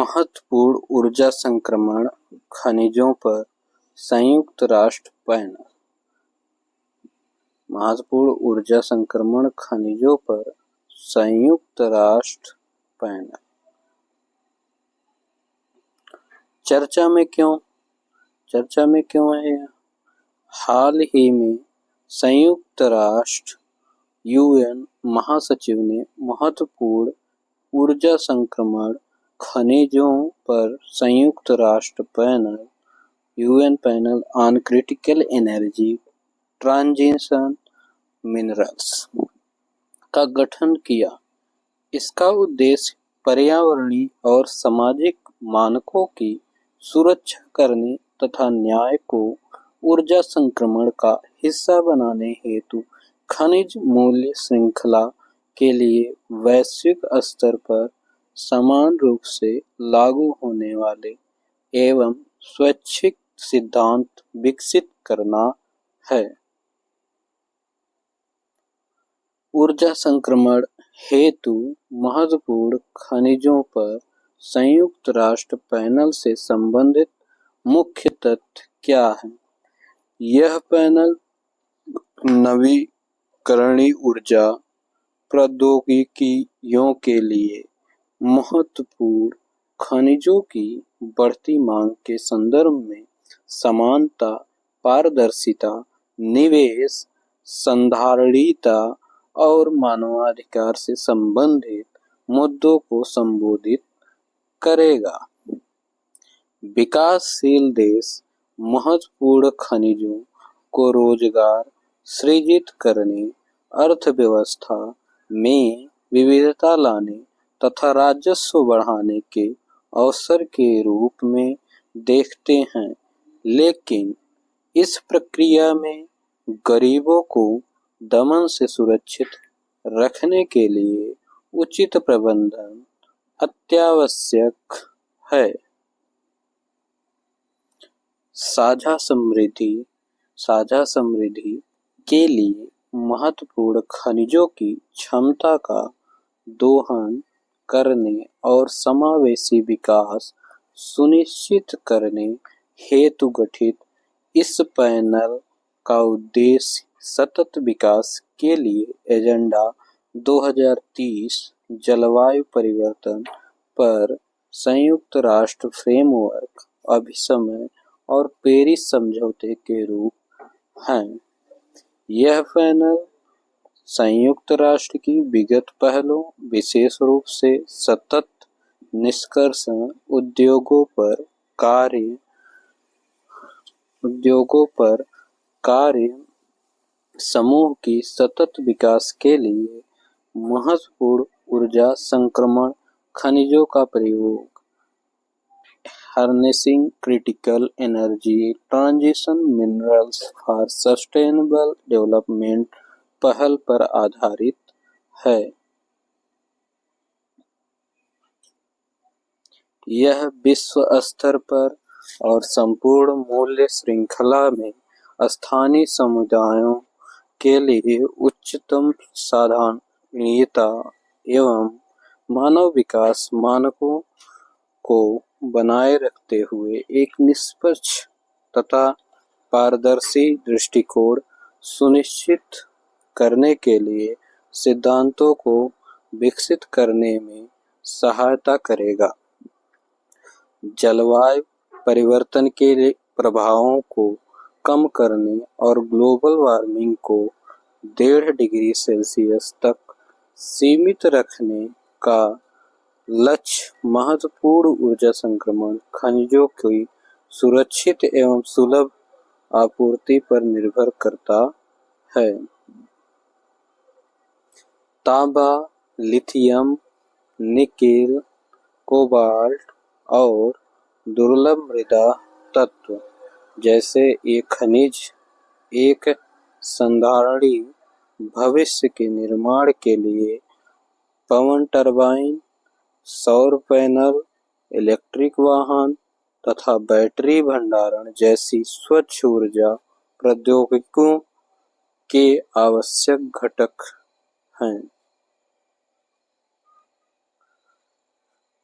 महत्वपूर्ण ऊर्जा संक्रमण खनिजों पर संयुक्त राष्ट्र पैनल। महत्वपूर्ण ऊर्जा संक्रमण खनिजों पर संयुक्त राष्ट्र पैनल चर्चा में क्यों है? हाल ही में संयुक्त राष्ट्र यूएन महासचिव ने महत्वपूर्ण ऊर्जा संक्रमण खनिजों पर संयुक्त राष्ट्र panel UN panel on critical energy transition minerals का गठन किया। इसका उद्देश्य पर्यावरणीय और सामाजिक मानकों की सुरक्षा करने तथा न्याय को ऊर्जा संक्रमण का हिस्सा बनाने हेतु खनिज मूल्य श्रृंखला के लिए वैश्विक स्तर पर समान रूप से लागू होने वाले एवं स्वैच्छिक सिद्धांत विकसित करना है। ऊर्जा संक्रमण हेतु महत्वपूर्ण खनिजों पर संयुक्त राष्ट्र पैनल से संबंधित मुख्य तथ्य क्या हैं? यह पैनल नवीकरणीय ऊर्जा प्रौद्योगिकियों के लिए महत्वपूर्ण खनिजों की बढ़ती मांग के संदर्भ में समानता, पारदर्शिता, निवेश, संधारणीयता और मानवाधिकार से संबंधित मुद्दों को संबोधित करेगा। विकासशील देश महत्वपूर्ण खनिजों को रोजगार सृजित करने, अर्थव्यवस्था में विविधता लाने तथा राजस्व बढ़ाने के अवसर के रूप में देखते हैं, लेकिन इस प्रक्रिया में गरीबों को दमन से सुरक्षित रखने के लिए उचित प्रबंधन अत्यावश्यक है। साझा समृद्धि के लिए महत्वपूर्ण खनिजों की क्षमता का दोहन करने और समावेशी विकास सुनिश्चित करने हेतु गठित इस पैनल का उद्देश्य सतत विकास के लिए एजेंडा 2030, जलवायु परिवर्तन पर संयुक्त राष्ट्र फ्रेमवर्क अभिसमय और पेरिस समझौते के रूप हैं। यह पैनल संयुक्त राष्ट्र की विगत पहलों, विशेष रूप से सतत निष्कर्षण उद्योगों पर कार्य समूह की सतत विकास के लिए महत्वपूर्ण ऊर्जा संक्रमण खनिजों का प्रयोग, harnessing critical energy transition minerals for sustainable development पहल पर आधारित है। यह विश्व स्तर पर और संपूर्ण मूल्य श्रृंखला में स्थानीय समुदायों के लिए उच्चतम संधारणीयता एवं मानव विकास मानकों को बनाए रखते हुए एक निष्पक्ष तथा पारदर्शी दृष्टिकोण सुनिश्चित करने के लिए सिद्धांतों को विकसित करने में सहायता करेगा। जलवायु परिवर्तन के प्रभावों को कम करने और ग्लोबल वार्मिंग को 1.5 डिग्री सेल्सियस तक सीमित रखने का लक्ष्य महत्वपूर्ण ऊर्जा संक्रमण खनिजों की सुरक्षित एवं सुलभ आपूर्ति पर निर्भर करता है। तांबा, लिथियम, निकेल, कोबाल्ट और दुर्लभ मृदा तत्व जैसे ये खनिज एक संधारणीय भविष्य के निर्माण के लिए पवन टरबाइन, सौर पैनल, इलेक्ट्रिक वाहन तथा बैटरी भंडारण जैसी स्वच्छ ऊर्जा प्रौद्योगिकियों के आवश्यक घटक हैं।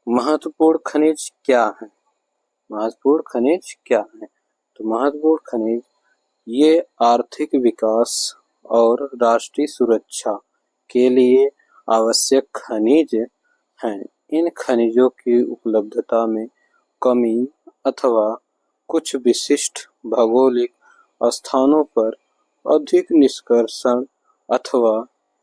महत्वपूर्ण खनिज क्या है? महत्वपूर्ण खनिज क्या है? तो महत्वपूर्ण खनिज ये आर्थिक विकास और राष्ट्रीय सुरक्षा के लिए आवश्यक खनिज हैं। इन खनिजों की उपलब्धता में कमी अथवा कुछ विशिष्ट भौगोलिक स्थानों पर अधिक निष्कर्षण अथवा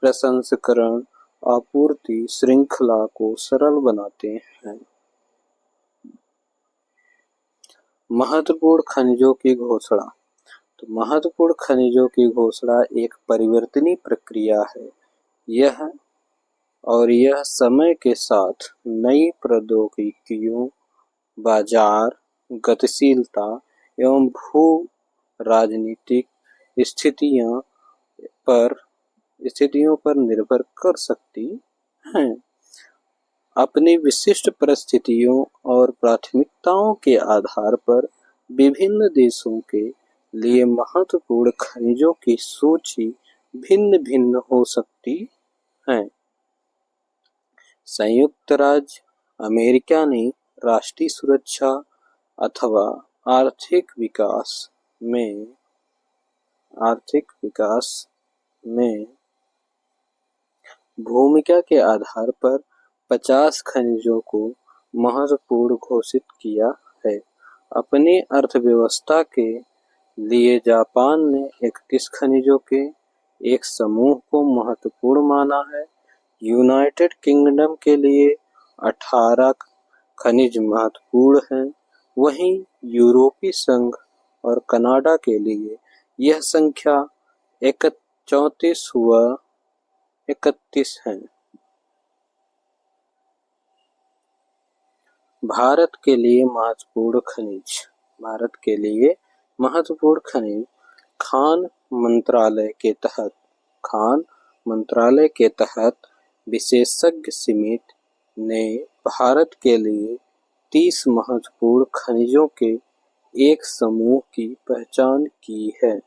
प्रसंस्करण आपूर्ति श्रृंखला को सरल बनाते हैं। महत्वपूर्ण खनिजों की घोषणा। तो महत्वपूर्ण खनिजों की घोषणा एक परिवर्तनीय प्रक्रिया है। यह समय के साथ नई प्रौद्योगिकियों, बाजार गतिशीलता एवं भू राजनीतिक स्थितियों पर निर्भर कर सकती हैं। अपनी विशिष्ट परिस्थितियों और प्राथमिकताओं के आधार पर विभिन्न देशों के लिए महत्वपूर्ण खनिजों की सूची भिन्न भिन्न हो सकती है। संयुक्त राज्य अमेरिका ने राष्ट्रीय सुरक्षा अथवा आर्थिक विकास में भूमिका के आधार पर 50 खनिजों को महत्वपूर्ण घोषित किया है। अपनी अर्थव्यवस्था के लिए जापान ने 31 खनिजों के एक समूह को महत्वपूर्ण माना है। यूनाइटेड किंगडम के लिए 18 खनिज महत्वपूर्ण हैं। वहीं यूरोपीय संघ और कनाडा के लिए यह संख्या 34 व 31 है। भारत के लिए महत्वपूर्ण खनिज खान मंत्रालय के तहत विशेषज्ञ समिति ने भारत के लिए 30 महत्वपूर्ण खनिजों के एक समूह की पहचान की है।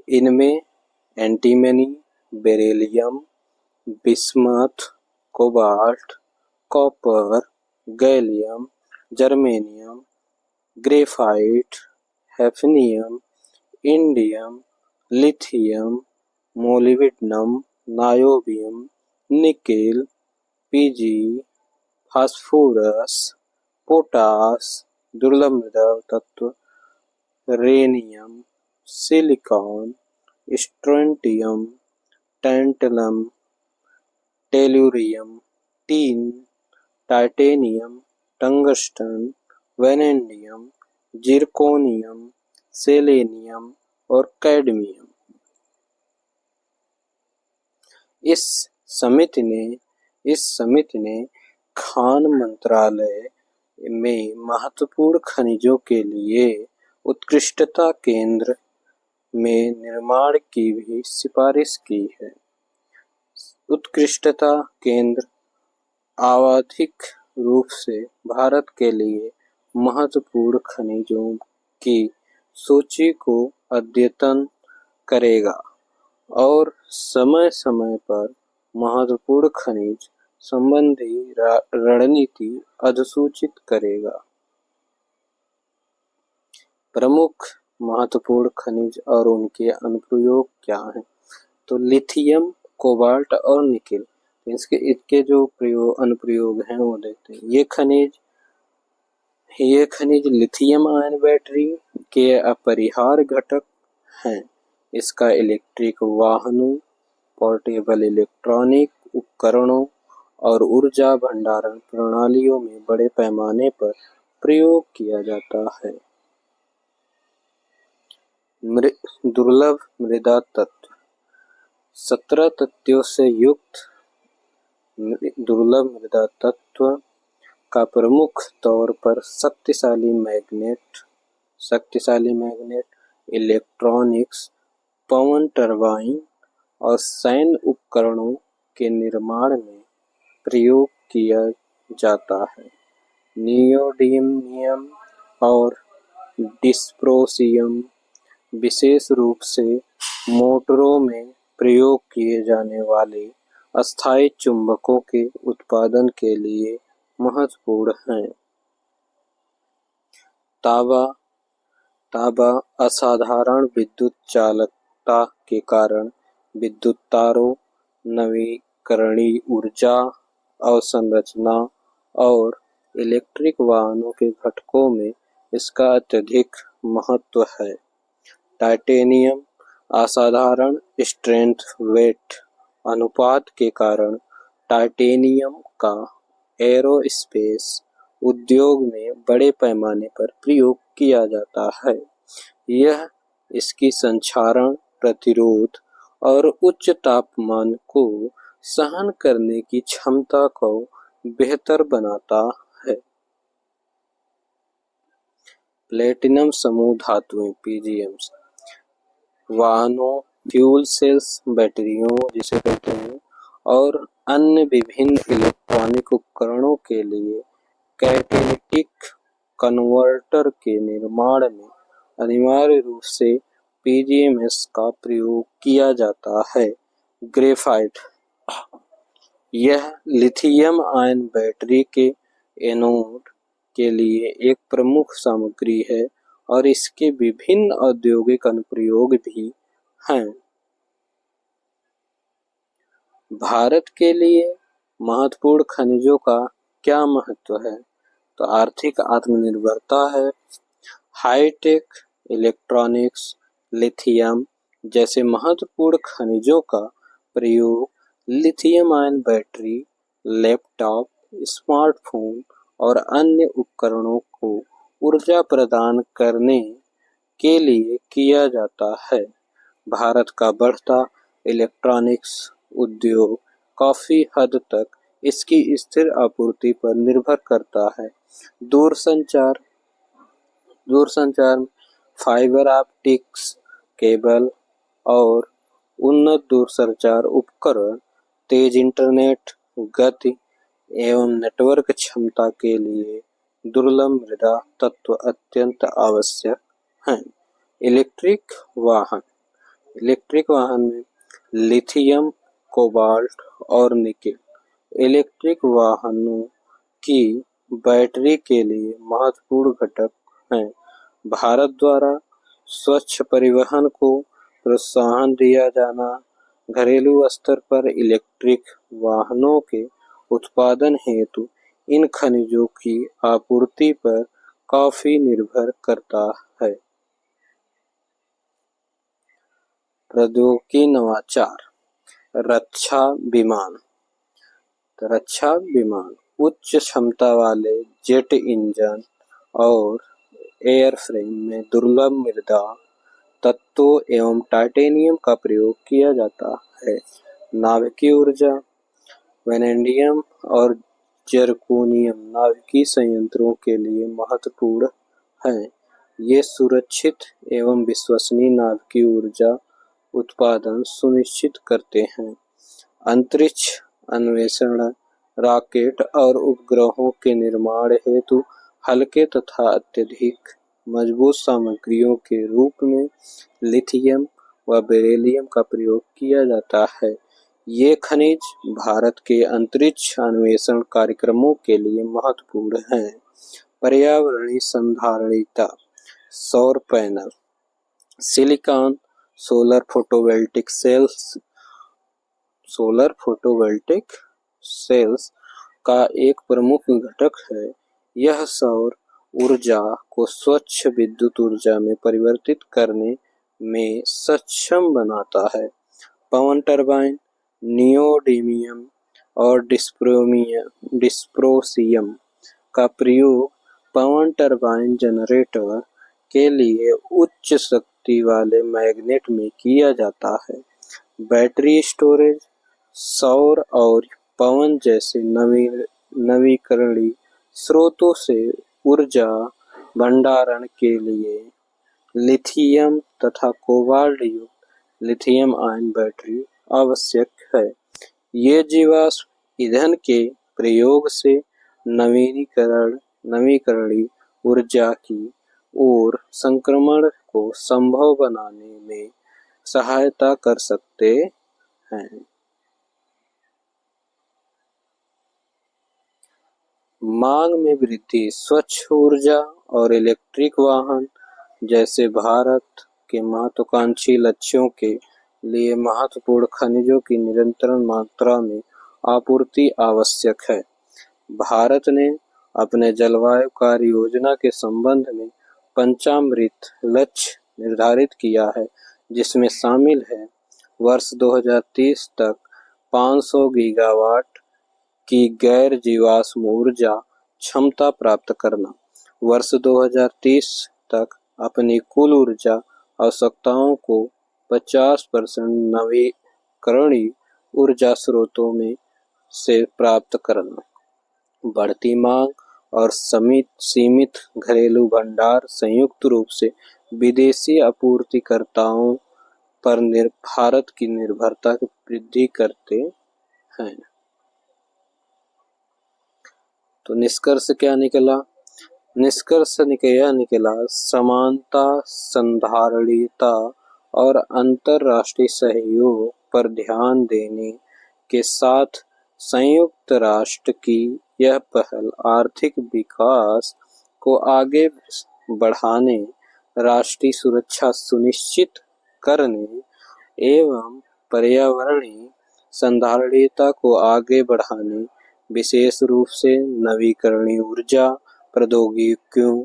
इनमें antimony, beryllium, bismuth, cobalt, copper, gallium, germanium, graphite, hafnium, indium, lithium, molybdenum, niobium, nickel, PG, phosphorus, potash, दुर्लभ मृदा तत्व, rhenium, silicon, strontium, tantalum, tellurium, tin, titanium, tungsten, vanadium, zirconium, selenium और कैडमियम। इस समिति ने खान मंत्रालय में महत्वपूर्ण खनिजों के लिए उत्कृष्टता केंद्र में निर्माण की भी सिफारिश की है। उत्कृष्टता केंद्र आवधिक रूप से भारत के लिए महत्वपूर्ण खनिजों की सूची को अद्यतन करेगा और समय समय पर महत्वपूर्ण खनिज संबंधी रणनीति अधिसूचित करेगा। प्रमुख महत्वपूर्ण खनिज और उनके अनुप्रयोग क्या हैं? तो लिथियम, कोबाल्ट और निकेल, इसके जो अनुप्रयोग हैं वो देखते हैं। ये खनिज लिथियम आयन बैटरी के अपरिहार्य घटक हैं। इसका इलेक्ट्रिक वाहनों, पोर्टेबल इलेक्ट्रॉनिक उपकरणों और ऊर्जा भंडारण प्रणालियों में बड़े पैमाने पर प्रयोग किया जाता है। दुर्लभ मृदा तत्व 17 तत्वों से युक्त दुर्लभ मृदा तत्व का प्रमुख तौर पर शक्तिशाली मैग्नेट, इलेक्ट्रॉनिक्स, पवन टरबाइन और सैन्य उपकरणों के निर्माण में प्रयोग किया जाता है। नियोडीमियम और डिस्प्रोसियम विशेष रूप से मोटरों में प्रयोग किए जाने वाले अस्थायी चुंबकों के उत्पादन के लिए महत्वपूर्ण हैं। तांबा तांबा असाधारण विद्युत चालकता के कारण विद्युत तारों, नवीकरणीय ऊर्जा अवसंरचना और इलेक्ट्रिक वाहनों के घटकों में इसका अत्यधिक महत्व है। टाइटेनियम असाधारण स्ट्रेंथ वेट अनुपात के कारण टाइटेनियम का एरोस्पेस उद्योग में बड़े पैमाने पर प्रयोग किया जाता है। यह इसकी संक्षारण प्रतिरोध और उच्च तापमान को सहन करने की क्षमता को बेहतर बनाता है। प्लेटिनम समूह धातुएं पीजीएम्स वाहनों, फ्यूल सेल्स, बैटरियों जिसे कहते हैं और अन्य विभिन्न इलेक्ट्रॉनिक उपकरणों के लिए कैटेलिटिक कन्वर्टर के निर्माण में अनिवार्य रूप से पीजीएमएस का प्रयोग किया जाता है। ग्रेफाइट यह लिथियम आयन बैटरी के एनोड के लिए एक प्रमुख सामग्री है और इसके विभिन्न औद्योगिक अनुप्रयोग भी हैं। भारत के लिए महत्वपूर्ण खनिजों का क्या महत्व है? तो आर्थिक आत्मनिर्भरता है। हाईटेक इलेक्ट्रॉनिक्स, लिथियम जैसे महत्वपूर्ण खनिजों का प्रयोग lithium ion battery, laptop, smartphone और अन्य उपकरणों को ऊर्जा प्रदान करने के लिए किया जाता है। भारत का बढ़ता इलेक्ट्रॉनिक्स उद्योग काफी हद तक इसकी स्थिर आपूर्ति पर निर्भर करता है। दूरसंचार फाइबर ऑप्टिक्स केबल और उन्नत दूरसंचार उपकरण तेज इंटरनेट गति एवं नेटवर्क क्षमता के लिए दुर्लभ मृदा तत्व अत्यंत आवश्यक हैं। इलेक्ट्रिक वाहन में लिथियम, कोबाल्ट और निकेल इलेक्ट्रिक वाहनों की बैटरी के लिए महत्वपूर्ण घटक हैं। भारत द्वारा स्वच्छ परिवहन को प्रोत्साहन दिया जाना, घरेलू स्तर पर इलेक्ट्रिक वाहनों के उत्पादन हेतु इन खनिजों की आपूर्ति पर काफी निर्भर करता है। प्रौद्योगिकी नवाचार रक्षा विमान उच्च क्षमता वाले जेट इंजन और एयरफ्रेम में दुर्लभ मृदा तत्वों एवं टाइटेनियम का प्रयोग किया जाता है। नाभिकीय ऊर्जा वैनेडियम और जर्कोनियम नाभिकीय संयंत्रों के लिए महत्वपूर्ण हैं। ये सुरक्षित एवं विश्वसनीय नाभिकीय ऊर्जा उत्पादन सुनिश्चित करते हैं। अंतरिक्ष अन्वेषण रॉकेट और उपग्रहों के निर्माण हेतु हल्के तथा अत्यधिक मजबूत सामग्रियों के रूप में लिथियम व बेरिलियम का प्रयोग किया जाता है। ये खनिज भारत के अंतरिक्ष अन्वेषण कार्यक्रमों के लिए महत्वपूर्ण हैं। पर्यावरणीय संधारणीयता सौर panel silicon solar photovoltaic sales का एक प्रमुख घटक है। यह सौर ऊर्जा को स्वच्छ विद्युत ऊर्जा में परिवर्तित करने में सक्षम बनाता है। पवन टरबाइन नियोडिमियम और डिस्प्रोसियम का प्रयोग पवन टरबाइन जनरेटर के लिए उच्च शक्ति वाले मैग्नेट में किया जाता है। बैटरी स्टोरेज सौर और पवन जैसे नवीकरणीय स्रोतों से ऊर्जा भंडारण के लिए लिथियम तथा कोबाल्ट युक्त लिथियम आयन बैटरी आवश्यक है। ये जीवाश्म ईंधन के प्रयोग से नवीकरणीय ऊर्जा की ओर संक्रमण को संभव बनाने में सहायता कर सकते हैं। मांग में वृद्धि, स्वच्छ ऊर्जा और इलेक्ट्रिक वाहन जैसे भारत के महत्वाकांक्षी लक्ष्यों के लिए महत्वपूर्ण खनिजों की निरंतर मात्रा में आपूर्ति आवश्यक है। भारत ने अपने जलवायु कार्य योजना के संबंध में पंचामृत लक्ष्य निर्धारित किया है, जिसमें शामिल है वर्ष 2030 तक 500 गीगावाट की गैर जीवाश्म ऊर्जा क्षमता प्राप्त करना, वर्ष 2030 तक अपनी कुल ऊर्जा आवश्यकताओं को 50% नवीकरणीय ऊर्जा स्रोतों में से प्राप्त करना, बढ़ती मांग और सीमित घरेलू भंडार संयुक्त रूप से विदेशी आपूर्तिकर्ताओं पर भारत की निर्भरता की वृद्धि करते हैं। तो निष्कर्ष क्या निकला? निष्कर्ष यह निकला, समानता, संधारणीयता और अंतरराष्ट्रीय सहयोग पर ध्यान देने के साथ संयुक्त राष्ट्र की यह पहल आर्थिक विकास को आगे बढ़ाने, राष्ट्रीय सुरक्षा सुनिश्चित करने एवं पर्यावरणीय संधारणीयता को आगे बढ़ाने, विशेष रूप से नवीकरणीय ऊर्जा प्रौद्योगिकियों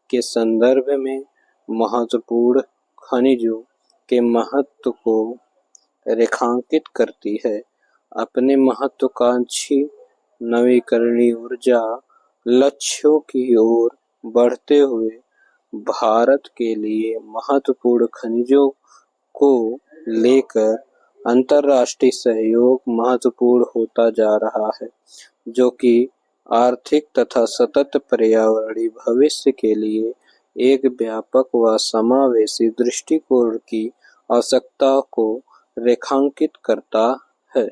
के संदर्भ में महत्वपूर्ण खनिजों के महत्व को रेखांकित करती है। अपने महत्वाकांक्षी नवीकरणीय ऊर्जा लक्ष्यों की ओर बढ़ते हुए भारत के लिए महत्वपूर्ण खनिजों को लेकर अंतर्राष्ट्रीय सहयोग महत्वपूर्ण होता जा रहा है, जो कि आर्थिक तथा सतत पर्यावरणीय भविष्य के लिए एक व्यापक व समावेशी दृष्टिकोण की आवश्यकता को रेखांकित करता है।